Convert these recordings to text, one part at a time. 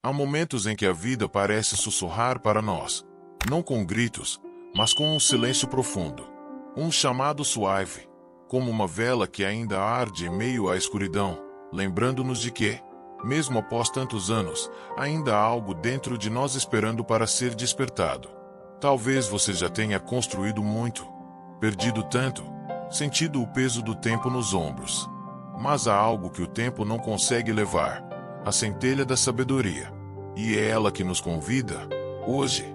Há momentos em que a vida parece sussurrar para nós, não com gritos, mas com um silêncio profundo. Um chamado suave, como uma vela que ainda arde em meio à escuridão, lembrando-nos de que, mesmo após tantos anos, ainda há algo dentro de nós esperando para ser despertado. Talvez você já tenha construído muito, perdido tanto, sentido o peso do tempo nos ombros. Mas há algo que o tempo não consegue levar, a centelha da sabedoria. E é ela que nos convida, hoje,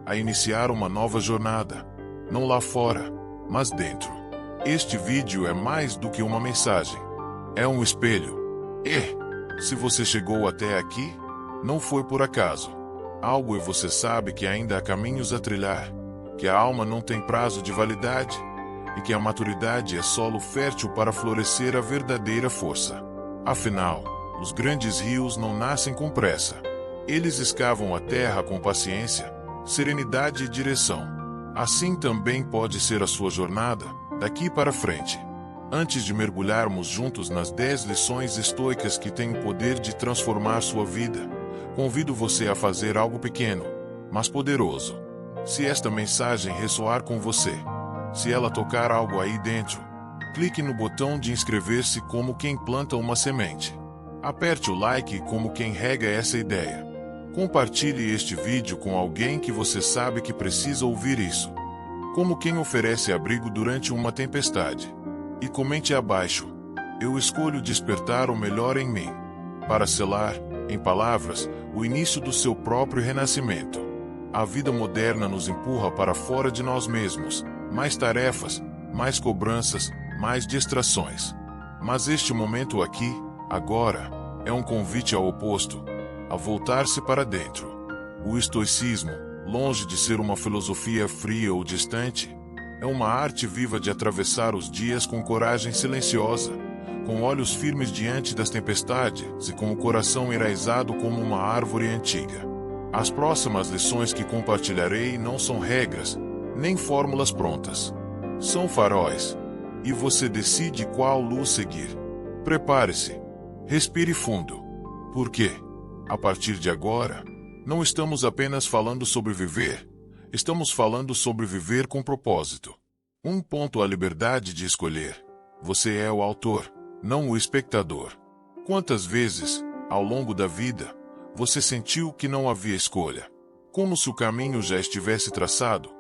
a iniciar uma nova jornada, não lá fora, mas dentro. Este vídeo é mais do que uma mensagem. É um espelho. E, se você chegou até aqui, não foi por acaso. Algo e você sabe que ainda há caminhos a trilhar, que a alma não tem prazo de validade, e que a maturidade é solo fértil para florescer a verdadeira força. Afinal, os grandes rios não nascem com pressa. Eles escavam a terra com paciência, serenidade e direção. Assim também pode ser a sua jornada, daqui para frente. Antes de mergulharmos juntos nas 10 lições estoicas que têm o poder de transformar sua vida, convido você a fazer algo pequeno, mas poderoso. Se esta mensagem ressoar com você, se ela tocar algo aí dentro, clique no botão de inscrever-se como quem planta uma semente. Aperte o like como quem rega essa ideia. Compartilhe este vídeo com alguém que você sabe que precisa ouvir isso. Como quem oferece abrigo durante uma tempestade. E comente abaixo: eu escolho despertar o melhor em mim, para selar, em palavras, o início do seu próprio renascimento. A vida moderna nos empurra para fora de nós mesmos, mais tarefas, mais cobranças, mais distrações. Mas este momento aqui, agora, é um convite ao oposto, a voltar-se para dentro. O estoicismo, longe de ser uma filosofia fria ou distante, é uma arte viva de atravessar os dias com coragem silenciosa, com olhos firmes diante das tempestades e com o coração enraizado como uma árvore antiga. As próximas lições que compartilharei não são regras, nem fórmulas prontas. São faróis. E você decide qual luz seguir. Prepare-se. Respire fundo. Por quê? A partir de agora, não estamos apenas falando sobre viver, estamos falando sobre viver com propósito. A liberdade de escolher. Você é o autor, não o espectador. Quantas vezes, ao longo da vida, você sentiu que não havia escolha? Como se o caminho já estivesse traçado?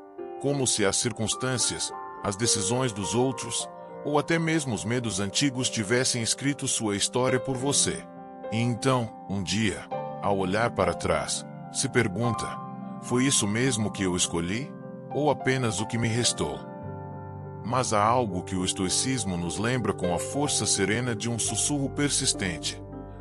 Como se as circunstâncias, as decisões dos outros, ou até mesmo os medos antigos tivessem escrito sua história por você? E então, um dia, ao olhar para trás, se pergunta: foi isso mesmo que eu escolhi? Ou apenas o que me restou? Mas há algo que o estoicismo nos lembra com a força serena de um sussurro persistente.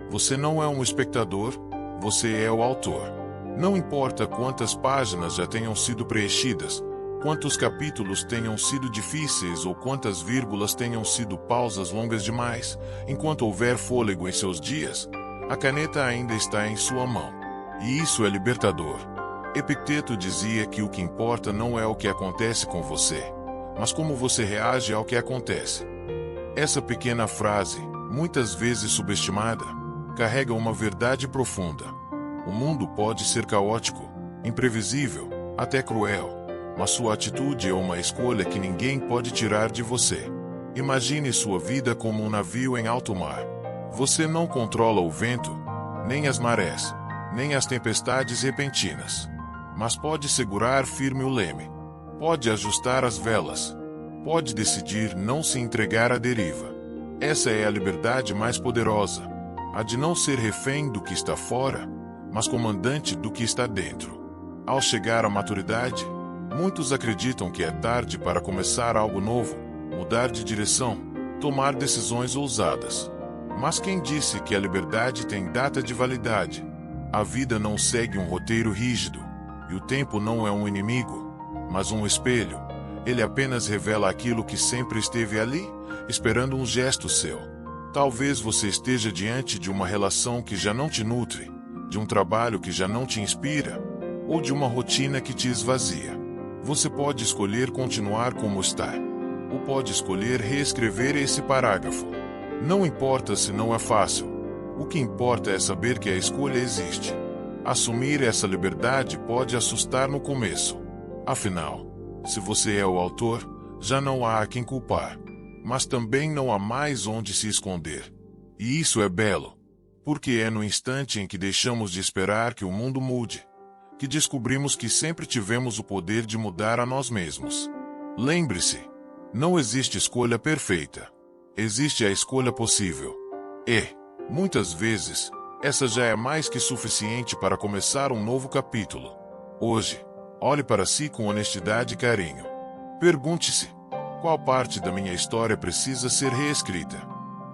Você não é um espectador, você é o autor. Não importa quantas páginas já tenham sido preenchidas, quantos capítulos tenham sido difíceis ou quantas vírgulas tenham sido pausas longas demais, enquanto houver fôlego em seus dias, a caneta ainda está em sua mão. E isso é libertador. Epicteto dizia que o que importa não é o que acontece com você, mas como você reage ao que acontece. Essa pequena frase, muitas vezes subestimada, carrega uma verdade profunda. O mundo pode ser caótico, imprevisível, até cruel, mas sua atitude é uma escolha que ninguém pode tirar de você. Imagine sua vida como um navio em alto mar. Você não controla o vento, nem as marés, nem as tempestades repentinas. Mas pode segurar firme o leme. Pode ajustar as velas. Pode decidir não se entregar à deriva. Essa é a liberdade mais poderosa. A de não ser refém do que está fora, mas comandante do que está dentro. Ao chegar à maturidade, muitos acreditam que é tarde para começar algo novo, mudar de direção, tomar decisões ousadas. Mas quem disse que a liberdade tem data de validade? A vida não segue um roteiro rígido, e o tempo não é um inimigo, mas um espelho. Ele apenas revela aquilo que sempre esteve ali, esperando um gesto seu. Talvez você esteja diante de uma relação que já não te nutre, de um trabalho que já não te inspira, ou de uma rotina que te esvazia. Você pode escolher continuar como está, ou pode escolher reescrever esse parágrafo. Não importa se não é fácil. O que importa é saber que a escolha existe. Assumir essa liberdade pode assustar no começo. Afinal, se você é o autor, já não há a quem culpar. Mas também não há mais onde se esconder. E isso é belo, porque é no instante em que deixamos de esperar que o mundo mude, que descobrimos que sempre tivemos o poder de mudar a nós mesmos. Lembre-se, não existe escolha perfeita. Existe a escolha possível. E, muitas vezes, essa já é mais que suficiente para começar um novo capítulo. Hoje, olhe para si com honestidade e carinho. Pergunte-se: qual parte da minha história precisa ser reescrita?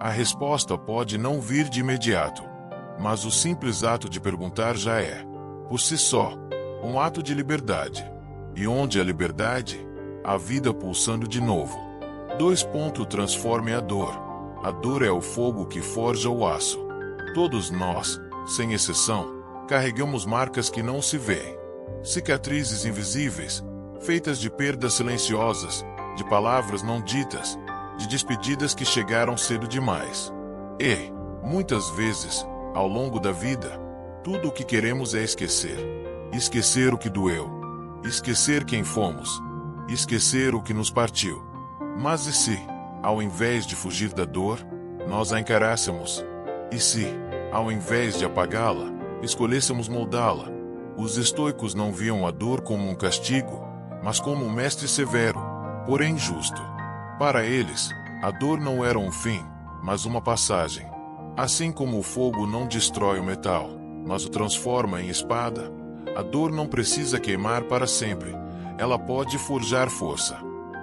A resposta pode não vir de imediato, mas o simples ato de perguntar já é, por si só, um ato de liberdade. E onde há liberdade, a vida pulsando de novo. Transforme a dor. A dor é o fogo que forja o aço. Todos nós, sem exceção, carregamos marcas que não se veem. Cicatrizes invisíveis, feitas de perdas silenciosas, de palavras não ditas, de despedidas que chegaram cedo demais. E, muitas vezes, ao longo da vida, tudo o que queremos é esquecer. Esquecer o que doeu. Esquecer quem fomos. Esquecer o que nos partiu. Mas e se, ao invés de fugir da dor, nós a encarássemos? E se, ao invés de apagá-la, escolhêssemos moldá-la? Os estoicos não viam a dor como um castigo, mas como um mestre severo, porém justo. Para eles, a dor não era um fim, mas uma passagem. Assim como o fogo não destrói o metal, mas o transforma em espada, a dor não precisa queimar para sempre, ela pode forjar força.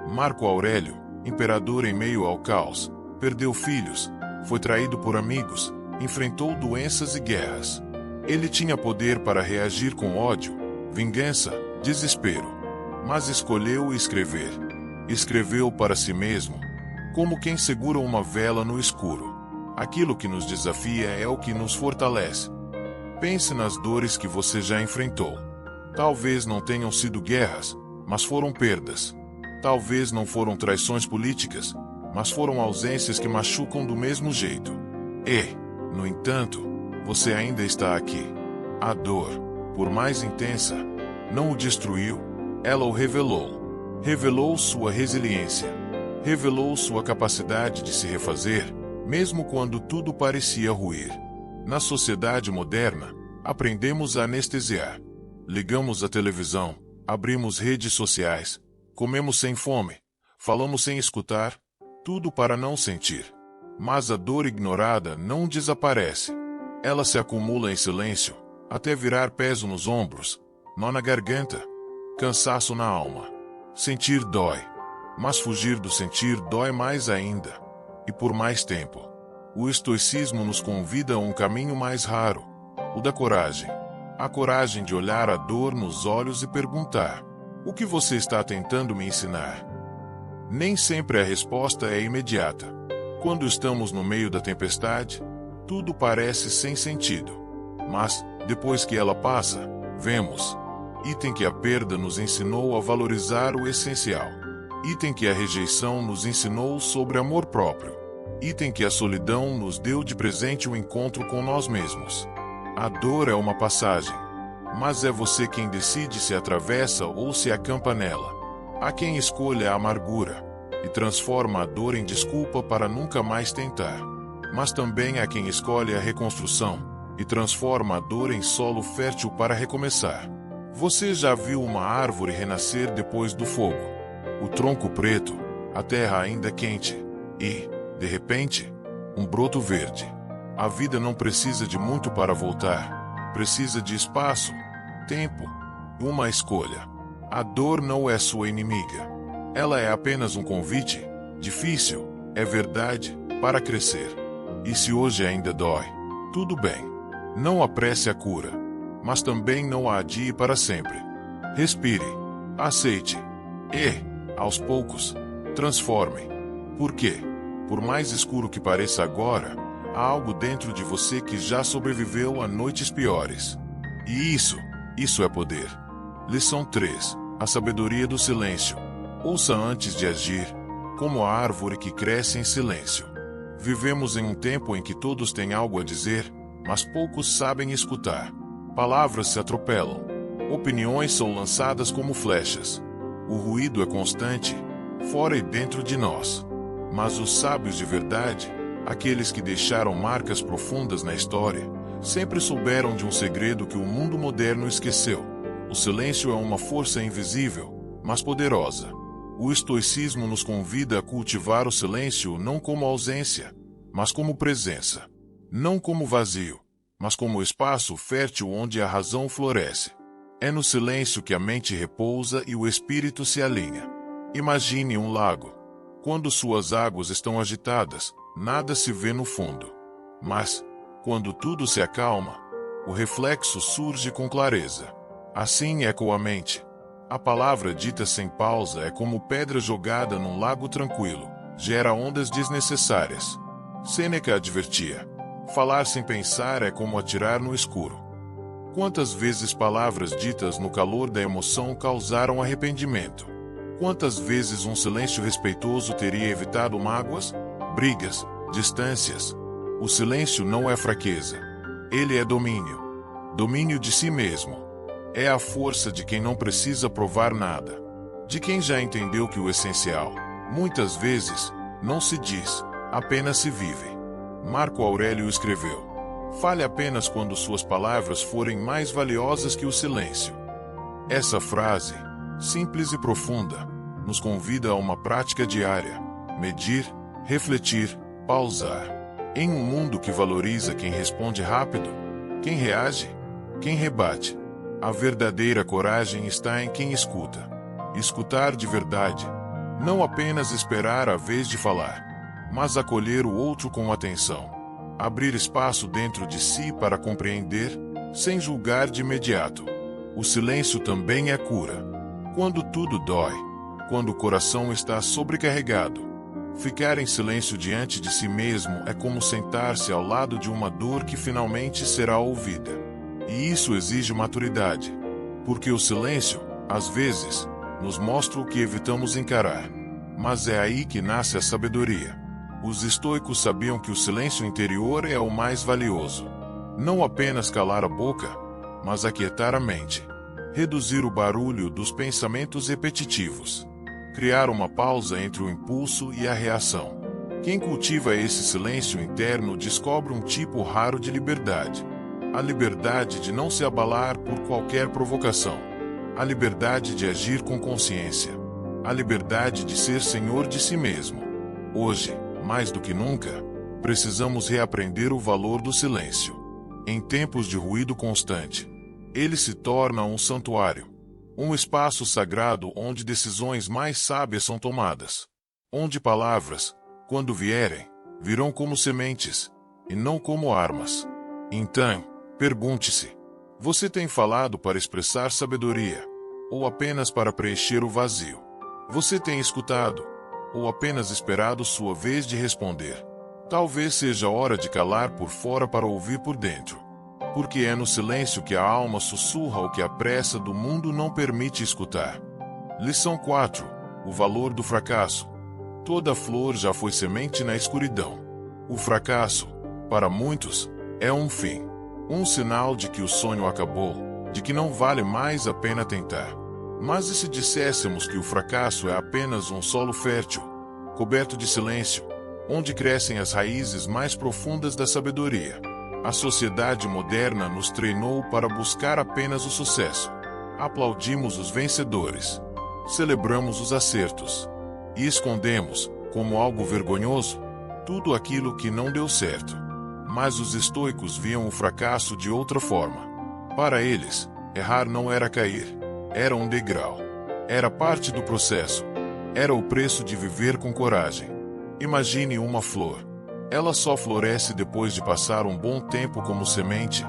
Marco Aurélio, imperador em meio ao caos, perdeu filhos, foi traído por amigos, enfrentou doenças e guerras. Ele tinha poder para reagir com ódio, vingança, desespero. Mas escolheu escrever. Escreveu para si mesmo, como quem segura uma vela no escuro. Aquilo que nos desafia é o que nos fortalece. Pense nas dores que você já enfrentou. Talvez não tenham sido guerras, mas foram perdas. Talvez não foram traições políticas, mas foram ausências que machucam do mesmo jeito. E, no entanto, você ainda está aqui. A dor, por mais intensa, não o destruiu, ela o revelou. Revelou sua resiliência. Revelou sua capacidade de se refazer, mesmo quando tudo parecia ruir. Na sociedade moderna, aprendemos a anestesiar. Ligamos a televisão, abrimos redes sociais, comemos sem fome, falamos sem escutar, tudo para não sentir. Mas a dor ignorada não desaparece. Ela se acumula em silêncio, até virar peso nos ombros, nó na garganta, cansaço na alma. Sentir dói, mas fugir do sentir dói mais ainda, e por mais tempo. O estoicismo nos convida a um caminho mais raro, o da coragem. A coragem de olhar a dor nos olhos e perguntar: o que você está tentando me ensinar? Nem sempre a resposta é imediata. Quando estamos no meio da tempestade, tudo parece sem sentido. Mas, depois que ela passa, vemos. Item que a perda nos ensinou a valorizar o essencial. Item que a rejeição nos ensinou sobre amor próprio. Item que a solidão nos deu de presente o encontro com nós mesmos. A dor é uma passagem, mas é você quem decide se atravessa ou se acampa nela. Há quem escolha a amargura e transforma a dor em desculpa para nunca mais tentar. Mas também há quem escolhe a reconstrução e transforma a dor em solo fértil para recomeçar. Você já viu uma árvore renascer depois do fogo? O tronco preto, a terra ainda quente e, de repente, um broto verde. A vida não precisa de muito para voltar. Precisa de espaço, tempo, uma escolha. A dor não é sua inimiga. Ela é apenas um convite, difícil, é verdade, para crescer. E se hoje ainda dói, tudo bem. Não apresse a cura, mas também não a adie para sempre. Respire, aceite e, aos poucos, transforme. Por quê? Por mais escuro que pareça agora, há algo dentro de você que já sobreviveu a noites piores. E isso é poder. Lição 3. A sabedoria do silêncio. Ouça antes de agir, como a árvore que cresce em silêncio. Vivemos em um tempo em que todos têm algo a dizer, mas poucos sabem escutar. Palavras se atropelam. Opiniões são lançadas como flechas. O ruído é constante, fora e dentro de nós. Mas os sábios de verdade, aqueles que deixaram marcas profundas na história, sempre souberam de um segredo que o mundo moderno esqueceu. O silêncio é uma força invisível, mas poderosa. O estoicismo nos convida a cultivar o silêncio não como ausência, mas como presença. Não como vazio, mas como espaço fértil onde a razão floresce. É no silêncio que a mente repousa e o espírito se alinha. Imagine um lago. Quando suas águas estão agitadas, nada se vê no fundo. Mas, quando tudo se acalma, o reflexo surge com clareza. Assim é com a mente. A palavra dita sem pausa é como pedra jogada num lago tranquilo, gera ondas desnecessárias. Sêneca advertia: falar sem pensar é como atirar no escuro. Quantas vezes palavras ditas no calor da emoção causaram arrependimento? Quantas vezes um silêncio respeitoso teria evitado mágoas, brigas, distâncias? O silêncio não é fraqueza. Ele é domínio. Domínio de si mesmo. É a força de quem não precisa provar nada. De quem já entendeu que o essencial, muitas vezes, não se diz, apenas se vive. Marco Aurélio escreveu: fale apenas quando suas palavras forem mais valiosas que o silêncio. Essa frase, simples e profunda, nos convida a uma prática diária: medir, refletir, pausar. Em um mundo que valoriza quem responde rápido, quem reage, quem rebate, a verdadeira coragem está em quem escuta. Escutar de verdade, não apenas esperar a vez de falar, mas acolher o outro com atenção. Abrir espaço dentro de si para compreender, sem julgar de imediato. O silêncio também é cura. Quando tudo dói, quando o coração está sobrecarregado, ficar em silêncio diante de si mesmo é como sentar-se ao lado de uma dor que finalmente será ouvida. E isso exige maturidade, porque o silêncio, às vezes, nos mostra o que evitamos encarar. Mas é aí que nasce a sabedoria. Os estoicos sabiam que o silêncio interior é o mais valioso. Não apenas calar a boca, mas aquietar a mente. Reduzir o barulho dos pensamentos repetitivos. Criar uma pausa entre o impulso e a reação. Quem cultiva esse silêncio interno descobre um tipo raro de liberdade. A liberdade de não se abalar por qualquer provocação. A liberdade de agir com consciência. A liberdade de ser senhor de si mesmo. Hoje, mais do que nunca, precisamos reaprender o valor do silêncio. Em tempos de ruído constante, ele se torna um santuário. Um espaço sagrado onde decisões mais sábias são tomadas. Onde palavras, quando vierem, virão como sementes, e não como armas. Então, pergunte-se: você tem falado para expressar sabedoria, ou apenas para preencher o vazio? Você tem escutado, ou apenas esperado sua vez de responder? Talvez seja hora de calar por fora para ouvir por dentro. Porque é no silêncio que a alma sussurra o que a pressa do mundo não permite escutar. Lição 4. O valor do fracasso. Toda flor já foi semente na escuridão. O fracasso, para muitos, é um fim. Um sinal de que o sonho acabou, de que não vale mais a pena tentar. Mas e se disséssemos que o fracasso é apenas um solo fértil, coberto de silêncio, onde crescem as raízes mais profundas da sabedoria? A sociedade moderna nos treinou para buscar apenas o sucesso. Aplaudimos os vencedores. Celebramos os acertos. E escondemos, como algo vergonhoso, tudo aquilo que não deu certo. Mas os estoicos viam o fracasso de outra forma. Para eles, errar não era cair. Era um degrau. Era parte do processo. Era o preço de viver com coragem. Imagine uma flor. Ela só floresce depois de passar um bom tempo como semente,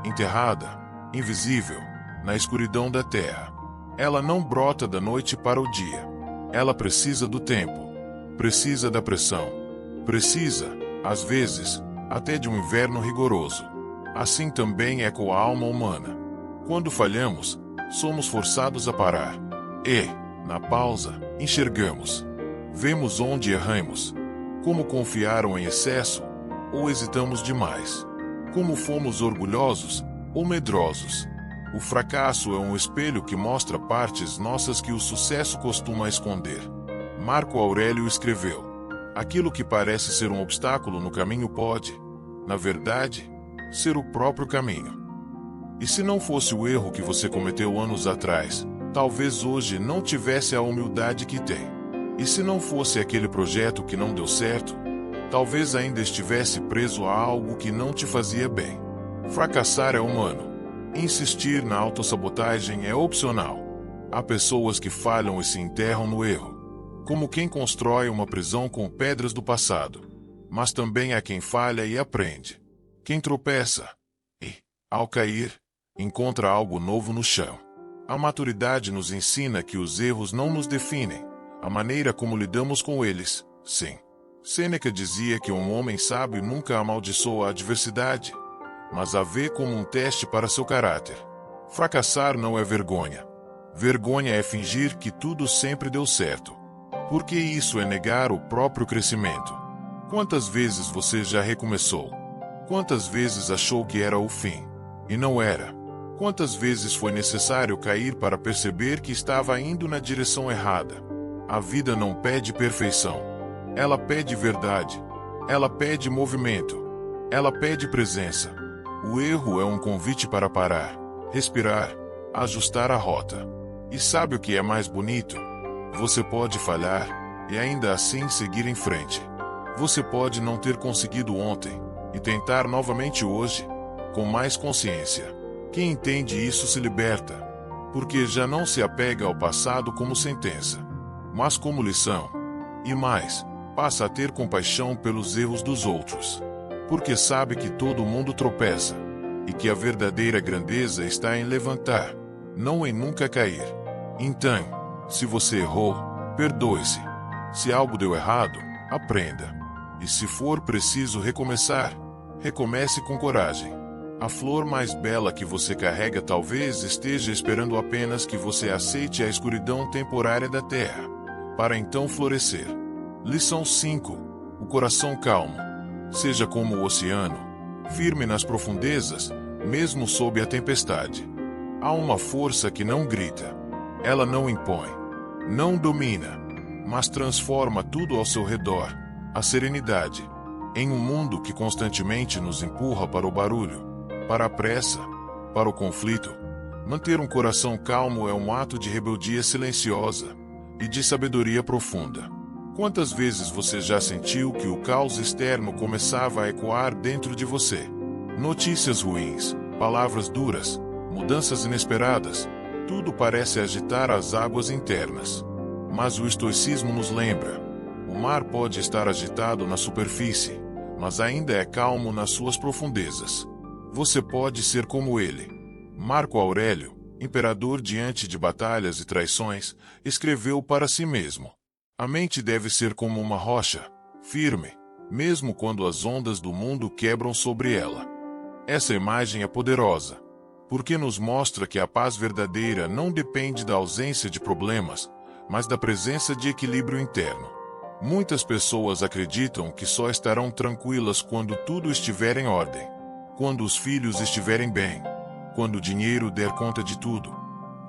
enterrada, invisível, na escuridão da terra. Ela não brota da noite para o dia. Ela precisa do tempo. Precisa da pressão. Precisa, às vezes, até de um inverno rigoroso. Assim também é com a alma humana. Quando falhamos, somos forçados a parar. E, na pausa, enxergamos. Vemos onde erramos. Como confiaram em excesso, ou hesitamos demais. Como fomos orgulhosos, ou medrosos. O fracasso é um espelho que mostra partes nossas que o sucesso costuma esconder. Marco Aurélio escreveu: aquilo que parece ser um obstáculo no caminho pode, na verdade, ser o próprio caminho. E se não fosse o erro que você cometeu anos atrás, talvez hoje não tivesse a humildade que tem. E se não fosse aquele projeto que não deu certo, talvez ainda estivesse preso a algo que não te fazia bem. Fracassar é humano. Insistir na autossabotagem é opcional. Há pessoas que falham e se enterram no erro, como quem constrói uma prisão com pedras do passado. Mas também há quem falha e aprende. Quem tropeça e, ao cair, encontra algo novo no chão. A maturidade nos ensina que os erros não nos definem, a maneira como lidamos com eles, sim. Sêneca dizia que um homem sábio nunca amaldiçoa a adversidade, mas a vê como um teste para seu caráter. Fracassar não é vergonha. Vergonha é fingir que tudo sempre deu certo. Porque isso é negar o próprio crescimento. Quantas vezes você já recomeçou? Quantas vezes achou que era o fim, e não era? Quantas vezes foi necessário cair para perceber que estava indo na direção errada? A vida não pede perfeição. Ela pede verdade. Ela pede movimento. Ela pede presença. O erro é um convite para parar, respirar, ajustar a rota. E sabe o que é mais bonito? Você pode falhar e ainda assim seguir em frente. Você pode não ter conseguido ontem e tentar novamente hoje, com mais consciência. Quem entende isso se liberta, porque já não se apega ao passado como sentença, mas como lição. E mais, passa a ter compaixão pelos erros dos outros. Porque sabe que todo mundo tropeça, e que a verdadeira grandeza está em levantar, não em nunca cair. Então, se você errou, perdoe-se. Se algo deu errado, aprenda. E se for preciso recomeçar, recomece com coragem. A flor mais bela que você carrega talvez esteja esperando apenas que você aceite a escuridão temporária da terra, para então florescer. Lição 5. O coração calmo. Seja como o oceano, firme nas profundezas, mesmo sob a tempestade. Há uma força que não grita. Ela não impõe, não domina, mas transforma tudo ao seu redor, a serenidade. Em um mundo que constantemente nos empurra para o barulho, para a pressa, para o conflito, manter um coração calmo é um ato de rebeldia silenciosa e de sabedoria profunda. Quantas vezes você já sentiu que o caos externo começava a ecoar dentro de você? Notícias ruins, palavras duras, mudanças inesperadas, tudo parece agitar as águas internas. Mas o estoicismo nos lembra: o mar pode estar agitado na superfície, mas ainda é calmo nas suas profundezas. Você pode ser como ele. Marco Aurélio, imperador diante de batalhas e traições, escreveu para si mesmo: a mente deve ser como uma rocha, firme, mesmo quando as ondas do mundo quebram sobre ela. Essa imagem é poderosa, porque nos mostra que a paz verdadeira não depende da ausência de problemas, mas da presença de equilíbrio interno. Muitas pessoas acreditam que só estarão tranquilas quando tudo estiver em ordem, quando os filhos estiverem bem, quando o dinheiro der conta de tudo,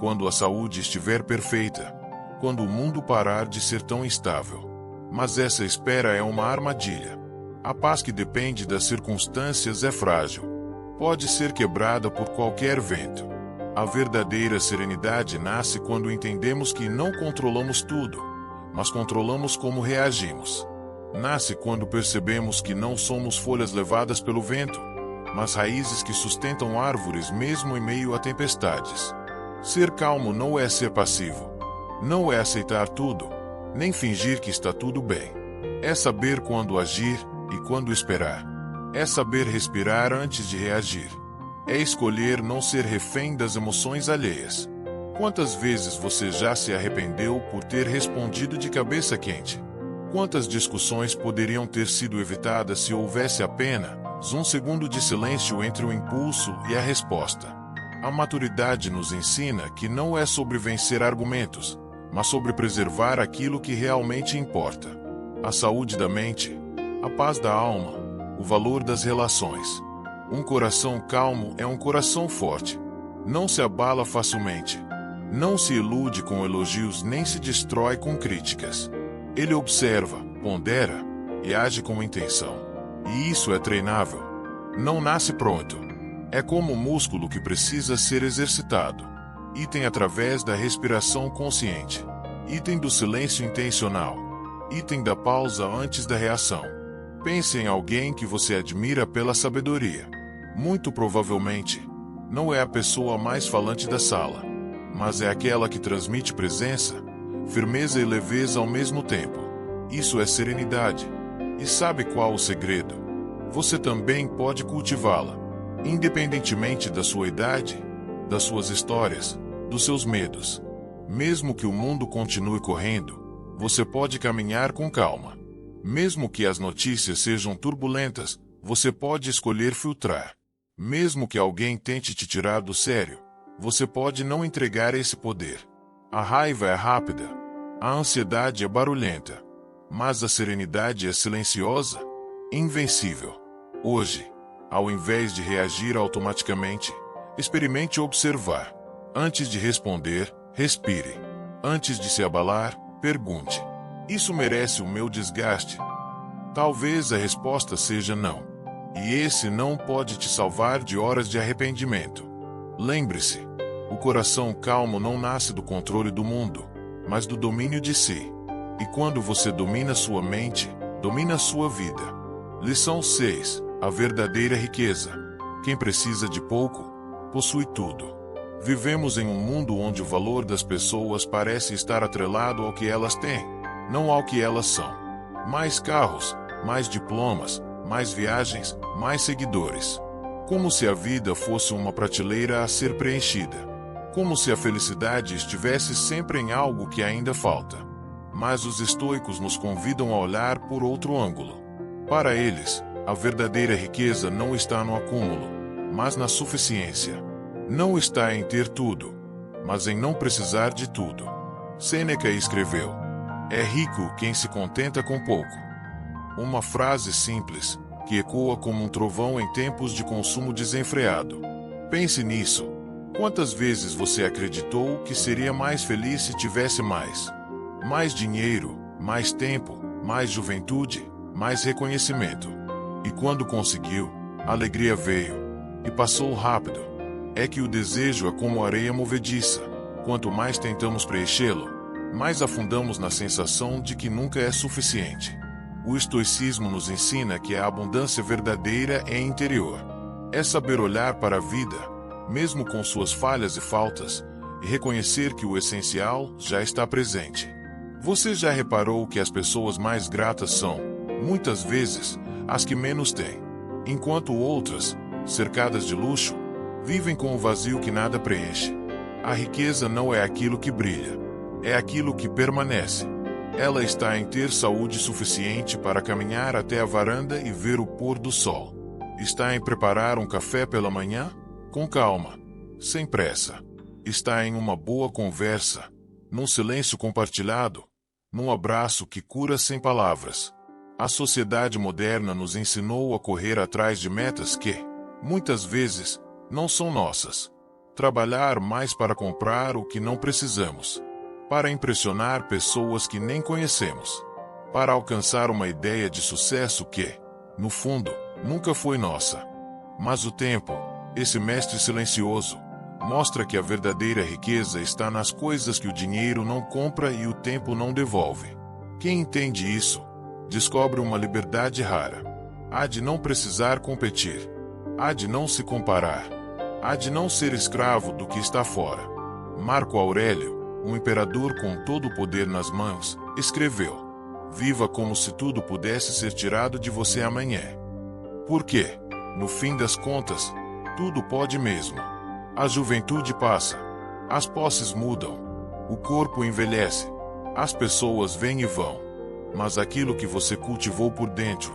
quando a saúde estiver perfeita, quando o mundo parar de ser tão instável. Mas essa espera é uma armadilha. A paz que depende das circunstâncias é frágil. Pode ser quebrada por qualquer vento. A verdadeira serenidade nasce quando entendemos que não controlamos tudo, mas controlamos como reagimos. Nasce quando percebemos que não somos folhas levadas pelo vento, mas raízes que sustentam árvores mesmo em meio a tempestades. Ser calmo não é ser passivo. Não é aceitar tudo, nem fingir que está tudo bem. É saber quando agir e quando esperar. É saber respirar antes de reagir. É escolher não ser refém das emoções alheias. Quantas vezes você já se arrependeu por ter respondido de cabeça quente? Quantas discussões poderiam ter sido evitadas se houvesse apenas um segundo de silêncio entre o impulso e a resposta? A maturidade nos ensina que não é sobre vencer argumentos, mas sobre preservar aquilo que realmente importa. A saúde da mente, a paz da alma, o valor das relações. Um coração calmo é um coração forte. Não se abala facilmente. Não se ilude com elogios nem se destrói com críticas. Ele observa, pondera e age com intenção. E isso é treinável. Não nasce pronto. É como um músculo que precisa ser exercitado. Item através da respiração consciente. Item do silêncio intencional. Item da pausa antes da reação. Pense em alguém que você admira pela sabedoria. Muito provavelmente, não é a pessoa mais falante da sala, mas é aquela que transmite presença, firmeza e leveza ao mesmo tempo. Isso é serenidade. E sabe qual o segredo? Você também pode cultivá-la, independentemente da sua idade, das suas histórias, dos seus medos. Mesmo que o mundo continue correndo, você pode caminhar com calma. Mesmo que as notícias sejam turbulentas, você pode escolher filtrar. Mesmo que alguém tente te tirar do sério, você pode não entregar esse poder. A raiva é rápida, a ansiedade é barulhenta, mas a serenidade é silenciosa, invencível. Hoje, ao invés de reagir automaticamente, experimente observar. Antes de responder, respire. Antes de se abalar, pergunte: isso merece o meu desgaste? Talvez a resposta seja não. E esse não pode te salvar de horas de arrependimento. Lembre-se, o coração calmo não nasce do controle do mundo, mas do domínio de si. E quando você domina sua mente, domina sua vida. Lição 6. A verdadeira riqueza. Quem precisa de pouco, possui tudo. Vivemos em um mundo onde o valor das pessoas parece estar atrelado ao que elas têm, não ao que elas são. Mais carros, mais diplomas, mais viagens, mais seguidores. Como se a vida fosse uma prateleira a ser preenchida. Como se a felicidade estivesse sempre em algo que ainda falta. Mas os estoicos nos convidam a olhar por outro ângulo. Para eles, a verdadeira riqueza não está no acúmulo, mas na suficiência. Não está em ter tudo, mas em não precisar de tudo. Sêneca escreveu: é rico quem se contenta com pouco. Uma frase simples, que ecoa como um trovão em tempos de consumo desenfreado. Pense nisso. Quantas vezes você acreditou que seria mais feliz se tivesse mais? Mais dinheiro, mais tempo, mais juventude, mais reconhecimento. E quando conseguiu, a alegria veio. E passou rápido. É que o desejo é como areia movediça. Quanto mais tentamos preenchê-lo, mais afundamos na sensação de que nunca é suficiente. O estoicismo nos ensina que a abundância verdadeira é interior. É saber olhar para a vida, mesmo com suas falhas e faltas, e reconhecer que o essencial já está presente. Você já reparou que as pessoas mais gratas são, muitas vezes, as que menos têm, enquanto outras, cercadas de luxo, vivem com o vazio que nada preenche. A riqueza não é aquilo que brilha, é aquilo que permanece. Ela está em ter saúde suficiente para caminhar até a varanda e ver o pôr do sol. Está em preparar um café pela manhã, com calma, sem pressa. Está em uma boa conversa, num silêncio compartilhado, num abraço que cura sem palavras. A sociedade moderna nos ensinou a correr atrás de metas que, muitas vezes, não são nossas. Trabalhar mais para comprar o que não precisamos. Para impressionar pessoas que nem conhecemos. Para alcançar uma ideia de sucesso que, no fundo, nunca foi nossa. Mas o tempo, esse mestre silencioso, mostra que a verdadeira riqueza está nas coisas que o dinheiro não compra e o tempo não devolve. Quem entende isso, descobre uma liberdade rara. Há de não precisar competir. Há de não se comparar. Há de não ser escravo do que está fora. Marco Aurélio, um imperador com todo o poder nas mãos, escreveu: viva como se tudo pudesse ser tirado de você amanhã. Porque, no fim das contas, tudo pode mesmo. A juventude passa. As posses mudam. O corpo envelhece. As pessoas vêm e vão. Mas aquilo que você cultivou por dentro,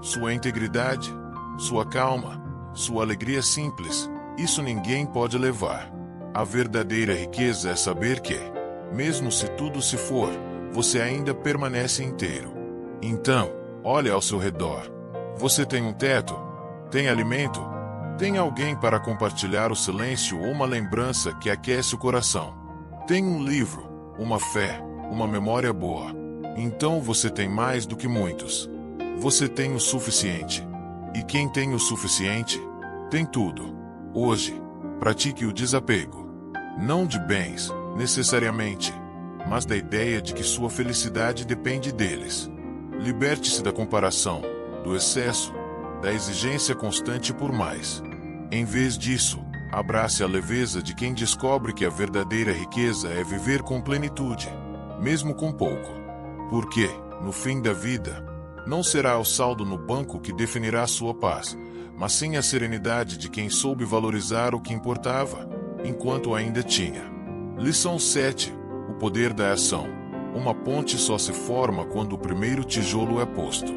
sua integridade, sua calma, sua alegria simples, isso ninguém pode levar. A verdadeira riqueza é saber que, mesmo se tudo se for, você ainda permanece inteiro. Então, olhe ao seu redor. Você tem um teto? Tem alimento? Tem alguém para compartilhar o silêncio ou uma lembrança que aquece o coração. Tem um livro, uma fé, uma memória boa. Então você tem mais do que muitos. Você tem o suficiente. E quem tem o suficiente, tem tudo. Hoje, pratique o desapego. Não de bens, necessariamente, mas da ideia de que sua felicidade depende deles. Liberte-se da comparação, do excesso, da exigência constante por mais. Em vez disso, abrace a leveza de quem descobre que a verdadeira riqueza é viver com plenitude, mesmo com pouco. Porque, no fim da vida, não será o saldo no banco que definirá sua paz, mas sim a serenidade de quem soube valorizar o que importava, enquanto ainda tinha. Lição 7. O poder da ação. Uma ponte só se forma quando o primeiro tijolo é posto.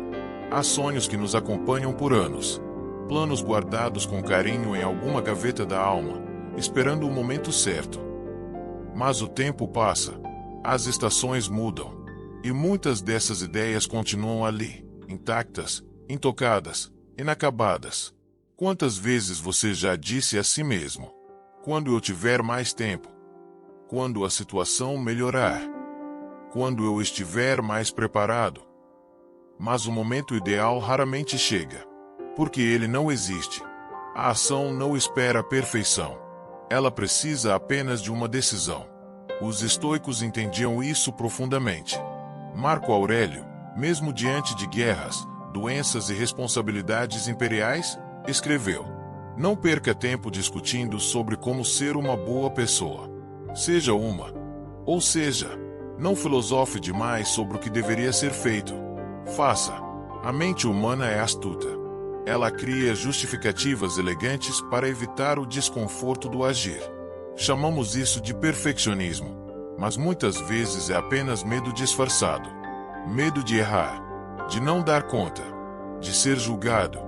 Há sonhos que nos acompanham por anos. Planos guardados com carinho em alguma gaveta da alma, esperando o momento certo. Mas o tempo passa, as estações mudam, e muitas dessas ideias continuam ali, intactas, intocadas, inacabadas. Quantas vezes você já disse a si mesmo: quando eu tiver mais tempo, quando a situação melhorar, quando eu estiver mais preparado? Mas o momento ideal raramente chega. Porque ele não existe. A ação não espera a perfeição. Ela precisa apenas de uma decisão. Os estoicos entendiam isso profundamente. Marco Aurélio, mesmo diante de guerras, doenças e responsabilidades imperiais, escreveu: não perca tempo discutindo sobre como ser uma boa pessoa. Seja uma. Ou seja, não filosofe demais sobre o que deveria ser feito. Faça. A mente humana é astuta. Ela cria justificativas elegantes para evitar o desconforto do agir. Chamamos isso de perfeccionismo, mas muitas vezes é apenas medo disfarçado. Medo de errar, de não dar conta, de ser julgado.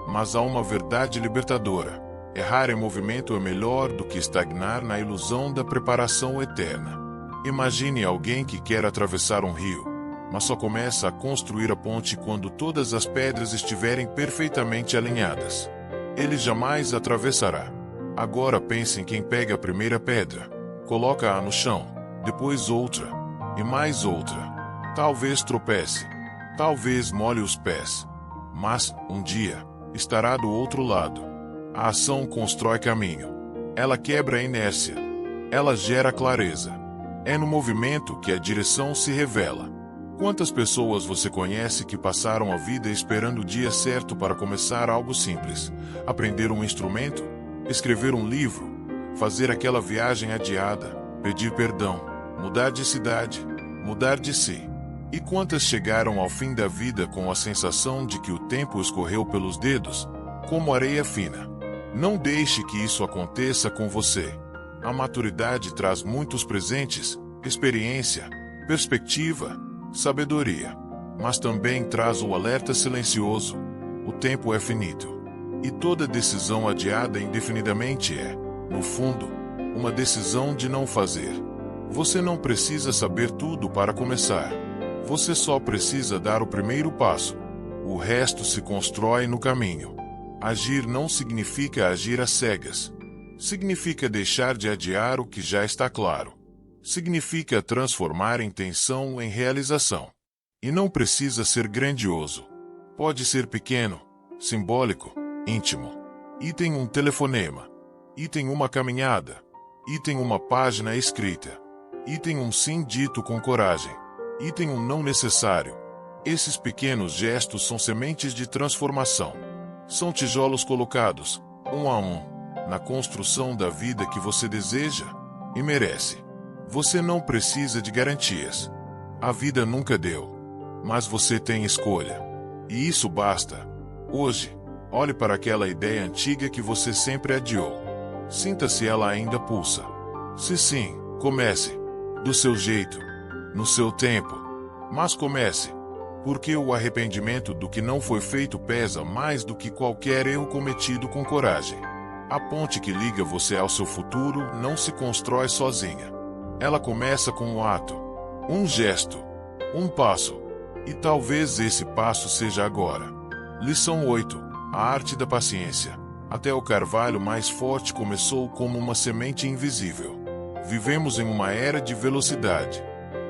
Mas há uma verdade libertadora: errar em movimento é melhor do que estagnar na ilusão da preparação eterna. Imagine alguém que quer atravessar um rio, mas só começa a construir a ponte quando todas as pedras estiverem perfeitamente alinhadas. Ele jamais atravessará. Agora pense em quem pega a primeira pedra, coloca-a no chão, depois outra, e mais outra. Talvez tropece, talvez molhe os pés, mas, um dia, estará do outro lado. A ação constrói caminho. Ela quebra a inércia. Ela gera clareza. É no movimento que a direção se revela. Quantas pessoas você conhece que passaram a vida esperando o dia certo para começar algo simples? Aprender um instrumento? Escrever um livro? Fazer aquela viagem adiada? Pedir perdão? Mudar de cidade? Mudar de si? E quantas chegaram ao fim da vida com a sensação de que o tempo escorreu pelos dedos, como areia fina? Não deixe que isso aconteça com você. A maturidade traz muitos presentes: experiência, perspectiva, sabedoria. Mas também traz o alerta silencioso: o tempo é finito. E toda decisão adiada indefinidamente é, no fundo, uma decisão de não fazer. Você não precisa saber tudo para começar. Você só precisa dar o primeiro passo. O resto se constrói no caminho. Agir não significa agir às cegas. Significa deixar de adiar o que já está claro. Significa transformar intenção em realização. E não precisa ser grandioso. Pode ser pequeno, simbólico, íntimo. Item um telefonema. Item uma caminhada. Item uma página escrita. Item um sim dito com coragem. Item um não necessário. Esses pequenos gestos são sementes de transformação. São tijolos colocados, um a um, na construção da vida que você deseja e merece. Você não precisa de garantias. A vida nunca deu. Mas você tem escolha. E isso basta. Hoje, olhe para aquela ideia antiga que você sempre adiou. Sinta se ela ainda pulsa. Se sim, comece. Do seu jeito. No seu tempo. Mas comece. Porque o arrependimento do que não foi feito pesa mais do que qualquer erro cometido com coragem. A ponte que liga você ao seu futuro não se constrói sozinha. Ela começa com um ato, um gesto, um passo. E talvez esse passo seja agora. Lição 8. A arte da paciência. Até o carvalho mais forte começou como uma semente invisível. Vivemos em uma era de velocidade.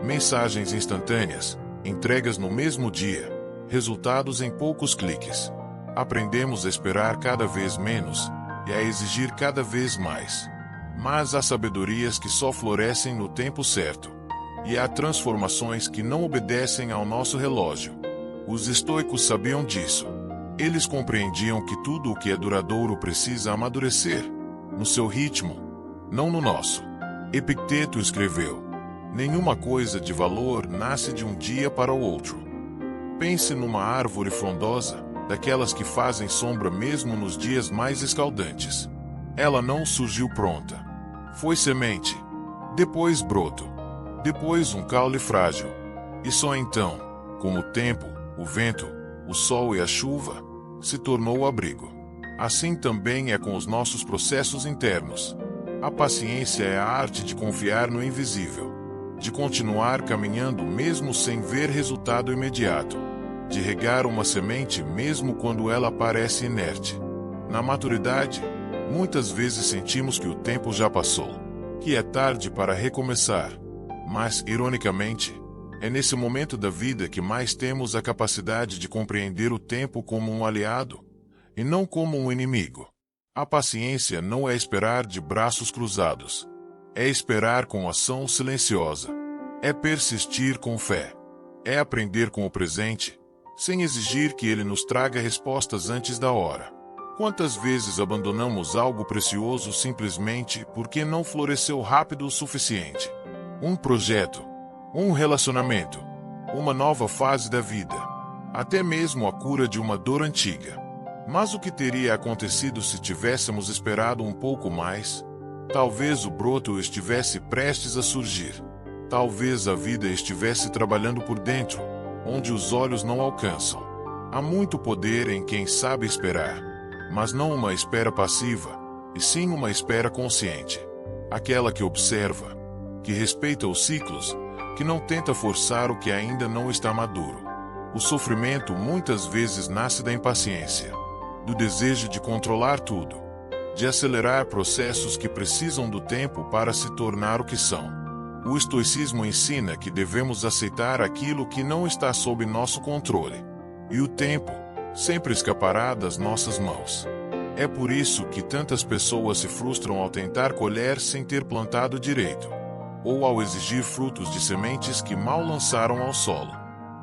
Mensagens instantâneas, entregas no mesmo dia, resultados em poucos cliques. Aprendemos a esperar cada vez menos e a exigir cada vez mais. Mas há sabedorias que só florescem no tempo certo. E há transformações que não obedecem ao nosso relógio. Os estoicos sabiam disso. Eles compreendiam que tudo o que é duradouro precisa amadurecer, no seu ritmo, não no nosso. Epicteto escreveu: nenhuma coisa de valor nasce de um dia para o outro. Pense numa árvore frondosa, daquelas que fazem sombra mesmo nos dias mais escaldantes. Ela não surgiu pronta. Foi semente, depois broto, depois um caule frágil. E só então, com o tempo, o vento, o sol e a chuva, se tornou o abrigo. Assim também é com os nossos processos internos. A paciência é a arte de confiar no invisível, de continuar caminhando mesmo sem ver resultado imediato, de regar uma semente mesmo quando ela parece inerte. Na maturidade, muitas vezes sentimos que o tempo já passou, que é tarde para recomeçar. Mas, ironicamente, é nesse momento da vida que mais temos a capacidade de compreender o tempo como um aliado, e não como um inimigo. A paciência não é esperar de braços cruzados. É esperar com ação silenciosa. É persistir com fé. É aprender com o presente, sem exigir que ele nos traga respostas antes da hora. Quantas vezes abandonamos algo precioso simplesmente porque não floresceu rápido o suficiente? Um projeto, um relacionamento, uma nova fase da vida, até mesmo a cura de uma dor antiga. Mas o que teria acontecido se tivéssemos esperado um pouco mais? Talvez o broto estivesse prestes a surgir. Talvez a vida estivesse trabalhando por dentro, onde os olhos não alcançam. Há muito poder em quem sabe esperar, mas não uma espera passiva, e sim uma espera consciente. Aquela que observa, que respeita os ciclos, que não tenta forçar o que ainda não está maduro. O sofrimento muitas vezes nasce da impaciência, do desejo de controlar tudo, de acelerar processos que precisam do tempo para se tornar o que são. O estoicismo ensina que devemos aceitar aquilo que não está sob nosso controle, e o tempo sempre escapará das nossas mãos. É por isso que tantas pessoas se frustram ao tentar colher sem ter plantado direito, ou ao exigir frutos de sementes que mal lançaram ao solo.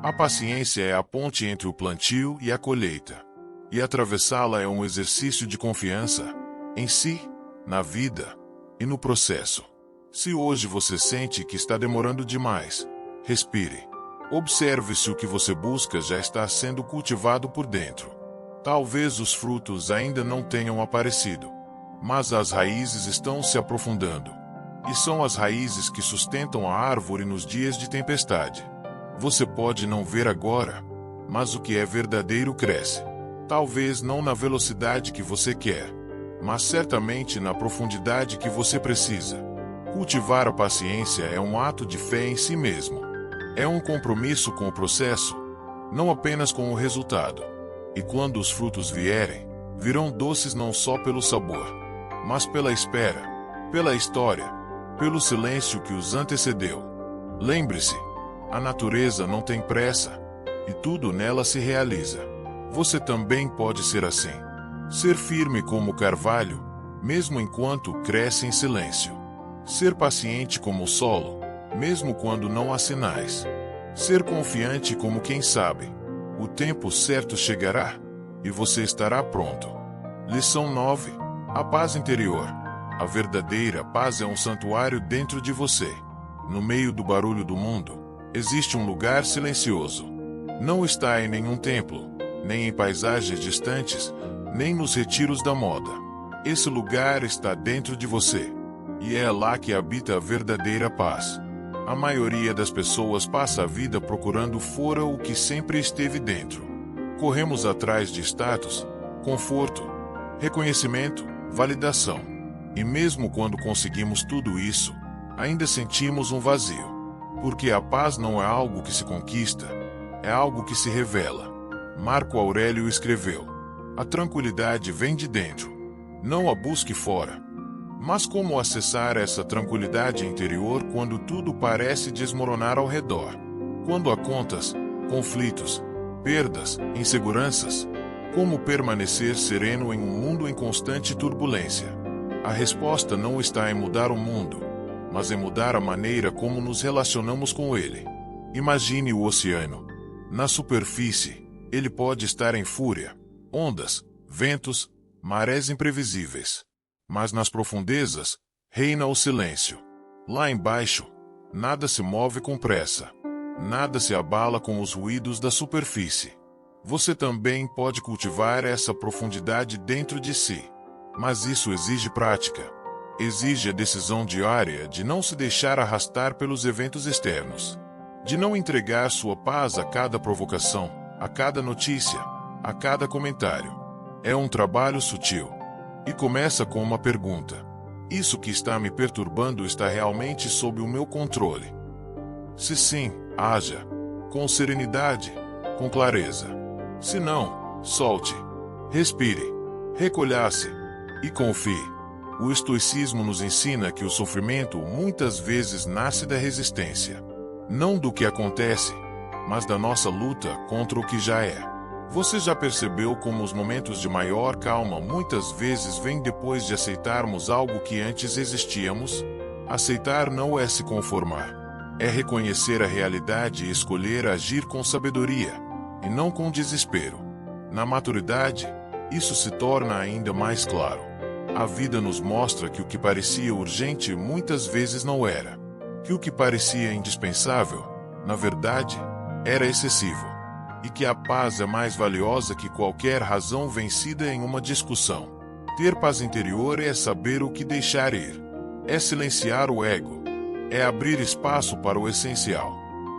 A paciência é a ponte entre o plantio e a colheita. E atravessá-la é um exercício de confiança em si, na vida e no processo. Se hoje você sente que está demorando demais, respire. Observe se o que você busca já está sendo cultivado por dentro. Talvez os frutos ainda não tenham aparecido, mas as raízes estão se aprofundando. E são as raízes que sustentam a árvore nos dias de tempestade. Você pode não ver agora, mas o que é verdadeiro cresce. Talvez não na velocidade que você quer, mas certamente na profundidade que você precisa. Cultivar a paciência é um ato de fé em si mesmo. É um compromisso com o processo, não apenas com o resultado. E quando os frutos vierem, virão doces não só pelo sabor, mas pela espera, pela história, pelo silêncio que os antecedeu. Lembre-se, a natureza não tem pressa, e tudo nela se realiza. Você também pode ser assim. Ser firme como o carvalho, mesmo enquanto cresce em silêncio. Ser paciente como o solo, mesmo quando não há sinais. Ser confiante como quem sabe: o tempo certo chegará, e você estará pronto. Lição 9. A paz interior. A verdadeira paz é um santuário dentro de você. No meio do barulho do mundo, existe um lugar silencioso. Não está em nenhum templo, nem em paisagens distantes, nem nos retiros da moda. Esse lugar está dentro de você, e é lá que habita a verdadeira paz. A maioria das pessoas passa a vida procurando fora o que sempre esteve dentro. Corremos atrás de status, conforto, reconhecimento, validação. E mesmo quando conseguimos tudo isso, ainda sentimos um vazio. Porque a paz não é algo que se conquista, é algo que se revela. Marco Aurélio escreveu: a tranquilidade vem de dentro. Não a busque fora. Mas como acessar essa tranquilidade interior quando tudo parece desmoronar ao redor? Quando há contas, conflitos, perdas, inseguranças? Como permanecer sereno em um mundo em constante turbulência? A resposta não está em mudar o mundo, mas em mudar a maneira como nos relacionamos com ele. Imagine o oceano. Na superfície, ele pode estar em fúria, ondas, ventos, marés imprevisíveis. Mas nas profundezas, reina o silêncio. Lá embaixo, nada se move com pressa. Nada se abala com os ruídos da superfície. Você também pode cultivar essa profundidade dentro de si. Mas isso exige prática. Exige a decisão diária de não se deixar arrastar pelos eventos externos. De não entregar sua paz a cada provocação, a cada notícia, a cada comentário. É um trabalho sutil. E começa com uma pergunta: isso que está me perturbando está realmente sob o meu controle? Se sim, haja com serenidade, com clareza. Se não, solte, respire, recolha-se e confie. O estoicismo nos ensina que o sofrimento muitas vezes nasce da resistência. Não do que acontece, mas da nossa luta contra o que já é. Você já percebeu como os momentos de maior calma muitas vezes vêm depois de aceitarmos algo que antes existíamos? Aceitar não é se conformar. É reconhecer a realidade e escolher agir com sabedoria, e não com desespero. Na maturidade, isso se torna ainda mais claro. A vida nos mostra que o que parecia urgente muitas vezes não era. Que o que parecia indispensável, na verdade, era excessivo. E que a paz é mais valiosa que qualquer razão vencida em uma discussão. Ter paz interior é saber o que deixar ir. É silenciar o ego. É abrir espaço para o essencial.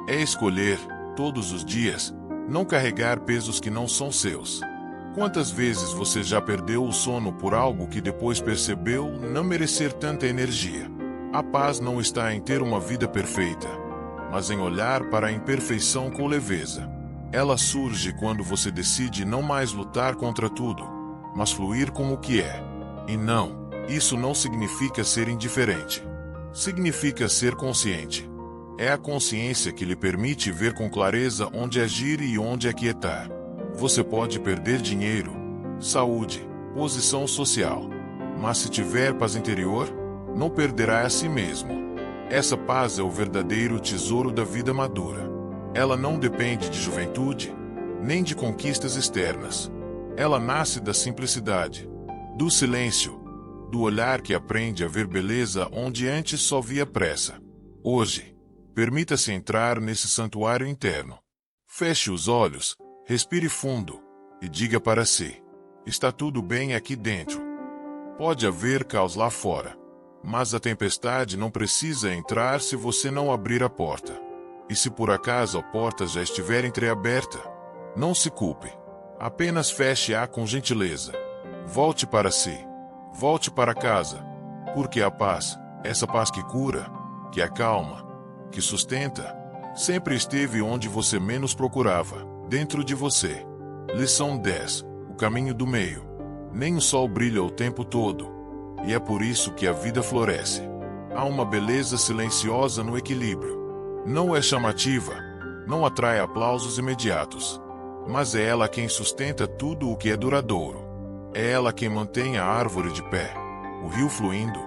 É escolher, todos os dias, não carregar pesos que não são seus. Quantas vezes você já perdeu o sono por algo que depois percebeu não merecer tanta energia? A paz não está em ter uma vida perfeita, mas em olhar para a imperfeição com leveza. Ela surge quando você decide não mais lutar contra tudo, mas fluir com o que é. E não, isso não significa ser indiferente. Significa ser consciente. É a consciência que lhe permite ver com clareza onde agir e onde aquietar. Você pode perder dinheiro, saúde, posição social. Mas se tiver paz interior, não perderá a si mesmo. Essa paz é o verdadeiro tesouro da vida madura. Ela não depende de juventude, nem de conquistas externas. Ela nasce da simplicidade, do silêncio, do olhar que aprende a ver beleza onde antes só via pressa. Hoje, permita-se entrar nesse santuário interno. Feche os olhos, respire fundo e diga para si: está tudo bem aqui dentro. Pode haver caos lá fora, mas a tempestade não precisa entrar se você não abrir a porta. E se por acaso a porta já estiver entreaberta, não se culpe. Apenas feche-a com gentileza. Volte para si. Volte para casa. Porque a paz, essa paz que cura, que acalma, que sustenta, sempre esteve onde você menos procurava, dentro de você. Lição 10. O caminho do meio. Nem o sol brilha o tempo todo. E é por isso que a vida floresce. Há uma beleza silenciosa no equilíbrio. Não é chamativa, não atrai aplausos imediatos. Mas é ela quem sustenta tudo o que é duradouro. É ela quem mantém a árvore de pé, o rio fluindo,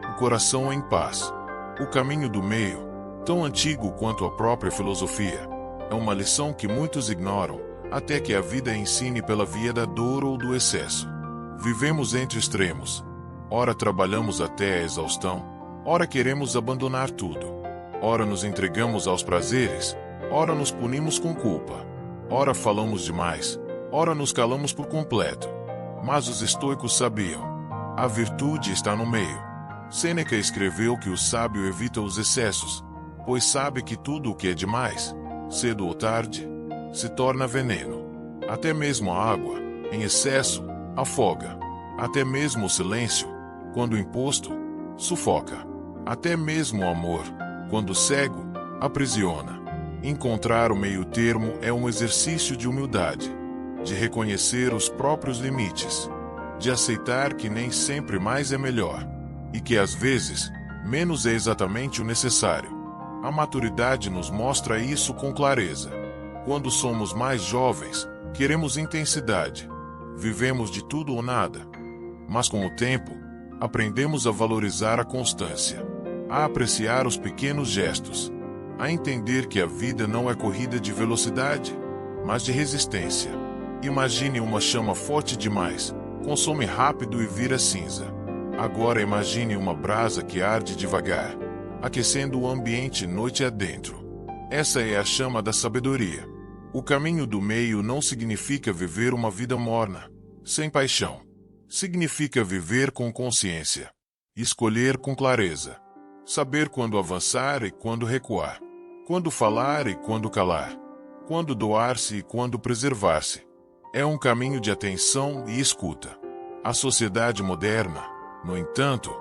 o coração em paz. O caminho do meio, tão antigo quanto a própria filosofia, é uma lição que muitos ignoram, até que a vida ensine pela via da dor ou do excesso. Vivemos entre extremos. Ora trabalhamos até a exaustão, ora queremos abandonar tudo. Ora nos entregamos aos prazeres, ora nos punimos com culpa. Ora falamos demais, ora nos calamos por completo. Mas os estoicos sabiam. A virtude está no meio. Sêneca escreveu que o sábio evita os excessos, pois sabe que tudo o que é demais, cedo ou tarde, se torna veneno. Até mesmo a água, em excesso, afoga. Até mesmo o silêncio, quando imposto, sufoca. Até mesmo o amor, quando cego, aprisiona. Encontrar o meio-termo é um exercício de humildade, de reconhecer os próprios limites, de aceitar que nem sempre mais é melhor, e que às vezes, menos é exatamente o necessário. A maturidade nos mostra isso com clareza. Quando somos mais jovens, queremos intensidade. Vivemos de tudo ou nada. Mas com o tempo, aprendemos a valorizar a constância, a apreciar os pequenos gestos, a entender que a vida não é corrida de velocidade, mas de resistência. Imagine uma chama forte demais, consome rápido e vira cinza. Agora imagine uma brasa que arde devagar, aquecendo o ambiente noite adentro. Essa é a chama da sabedoria. O caminho do meio não significa viver uma vida morna, sem paixão. Significa viver com consciência, escolher com clareza, saber quando avançar e quando recuar, quando falar e quando calar, quando doar-se e quando preservar-se. É um caminho de atenção e escuta. A sociedade moderna, no entanto,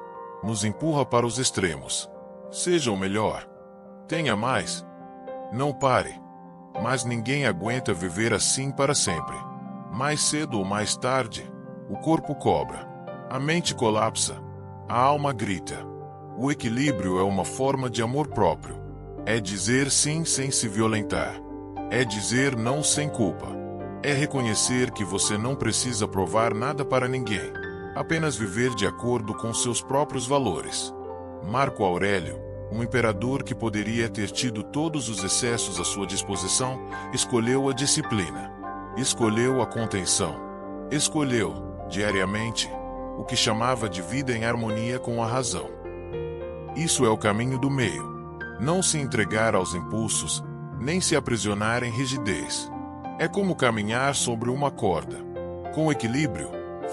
nos empurra para os extremos. Seja o melhor. Tenha mais. Não pare. Mas ninguém aguenta viver assim para sempre. Mais cedo ou mais tarde, o corpo cobra. A mente colapsa. A alma grita. O equilíbrio é uma forma de amor próprio. É dizer sim sem se violentar. É dizer não sem culpa. É reconhecer que você não precisa provar nada para ninguém. Apenas viver de acordo com seus próprios valores. Marco Aurélio, um imperador que poderia ter tido todos os excessos à sua disposição, escolheu a disciplina. Escolheu a contenção. Escolheu, diariamente, o que chamava de vida em harmonia com a razão. Isso é o caminho do meio. Não se entregar aos impulsos, nem se aprisionar em rigidez. É como caminhar sobre uma corda. Com equilíbrio,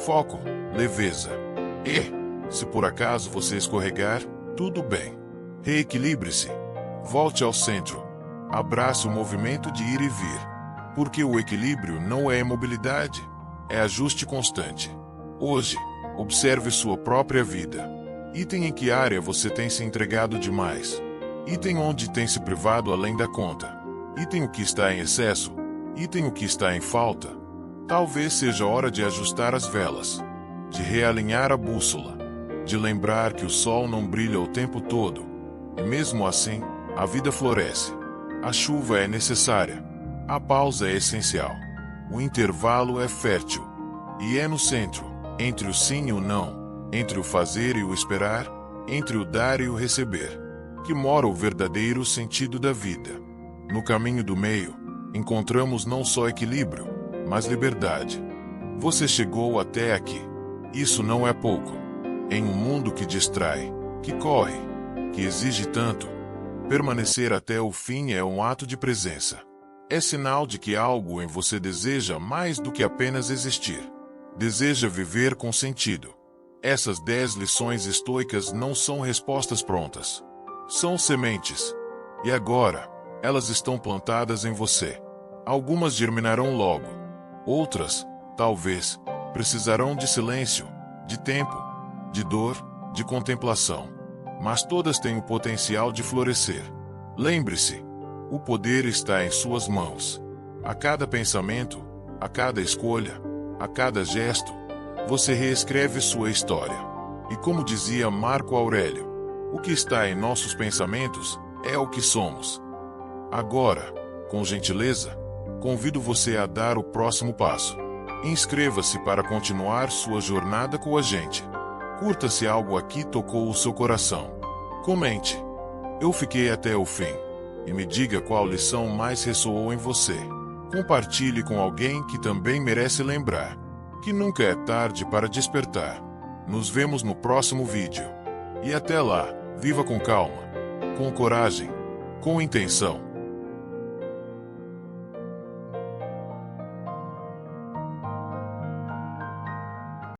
foco, leveza. E, se por acaso você escorregar, tudo bem. Reequilibre-se. Volte ao centro. Abrace o movimento de ir e vir. Porque o equilíbrio não é imobilidade, é ajuste constante. Hoje, observe sua própria vida. Item em que área você tem se entregado demais? Item onde tem se privado além da conta? Item o que está em excesso? Item o que está em falta? Talvez seja hora de ajustar as velas, de realinhar a bússola, de lembrar que o sol não brilha o tempo todo, e mesmo assim, a vida floresce. A chuva é necessária, a pausa é essencial, o intervalo é fértil, e é no centro, entre o sim e o não, entre o fazer e o esperar, entre o dar e o receber, que mora o verdadeiro sentido da vida. No caminho do meio, encontramos não só equilíbrio, mas liberdade. Você chegou até aqui. Isso não é pouco. Em um mundo que distrai, que corre, que exige tanto, permanecer até o fim é um ato de presença. É sinal de que algo em você deseja mais do que apenas existir. Deseja viver com sentido. Essas 10 lições estoicas não são respostas prontas. São sementes. E agora, elas estão plantadas em você. Algumas germinarão logo. Outras, talvez, precisarão de silêncio, de tempo, de dor, de contemplação. Mas todas têm o potencial de florescer. Lembre-se, o poder está em suas mãos. A cada pensamento, a cada escolha, a cada gesto, você reescreve sua história. E como dizia Marco Aurélio, o que está em nossos pensamentos é o que somos. Agora, com gentileza, convido você a dar o próximo passo. Inscreva-se para continuar sua jornada com a gente. Curta se algo aqui tocou o seu coração. Comente. Eu fiquei até o fim. E me diga qual lição mais ressoou em você. Compartilhe com alguém que também merece lembrar que nunca é tarde para despertar. Nos vemos no próximo vídeo. E até lá, viva com calma, com coragem, com intenção.